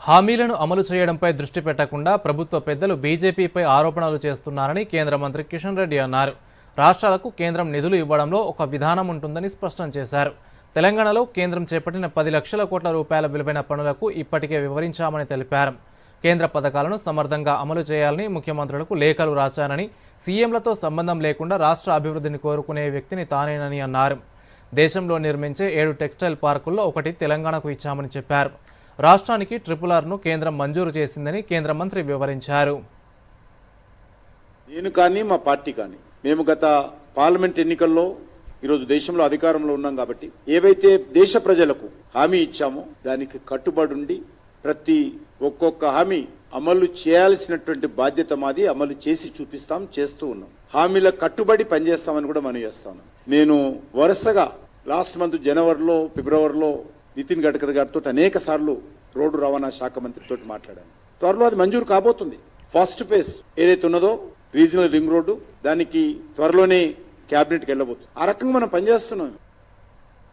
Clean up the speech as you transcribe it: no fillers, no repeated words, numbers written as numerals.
హామీలను అమలు చేయడంపై దృష్టి పెట్టకుండా ప్రభుత్వ పెద్దలు బీజేపీపై ఆరోపణలు చేస్తున్నారని కేంద్ర మంత్రి కిషన్ రెడ్డి అన్నారు. రాష్ట్రాలకు కేంద్రం నిధులు ఇవ్వడంలో ఒక విధానం ఉంటుందని స్పష్టం చేశారు. తెలంగాణలో కేంద్రం చేపట్టిన 10 లక్షల కోట్ల రూపాయల విలువైన పనులకు ఇప్పటికే వివరించామని తెలిపారు. కేంద్ర పథకాలను సమర్థంగా అమలు చేయాలని ముఖ్యమంత్రులకు లేఖలు రాశానని, సీఎంలతో సంబంధం లేకుండా రాష్ట్ర అభివృద్ధిని కోరుకునే వ్యక్తిని తానేనని అన్నారు. దేశంలో నిర్మించే 7 టెక్స్టైల్ పార్కుల్లో ఒకటి తెలంగాణకు ఇచ్చామని చెప్పారు. రాష్ట్రానికి RRRను కేంద్రం మంజూరు చేసిందని కేంద్ర మంత్రి వివరించారు. నేను కానీ మా పార్టీ కానీ మేము గత పార్లమెంట్ ఎన్నికల్లో ఈరోజు దేశంలో అధికారంలో ఉన్నాం కాబట్టి ఏవైతే దేశ ప్రజలకు హామీ ఇచ్చామో దానికి కట్టుబడి ఉండి ప్రతి ఒక్కొక్క హామీ అమలు చేయాల్సినటువంటి బాధ్యత మాది. అమలు చేసి చూపిస్తాం, చేస్తూ ఉన్నాం. హామీల కట్టుబడి పనిచేస్తామని కూడా మనం చేస్తాను. నేను వరుసగా లాస్ట్ మంత్ జనవరిలో, ఫిబ్రవరిలో నితిన్ గడ్కరీ గారితో అనేక సార్లు రోడ్డు రవాణా శాఖ మంత్రితో మాట్లాడాను. త్వరలో అది మంజూరు కాబోతుంది. ఫస్ట్ ఫేజ్ ఏదైతే ఉన్నదో రీజనల్ రింగ్ రోడ్డు, దానికి త్వరలోనే క్యాబినెట్కి వెళ్ళబోతుంది. ఆ రకంగా మనం పనిచేస్తున్నాం.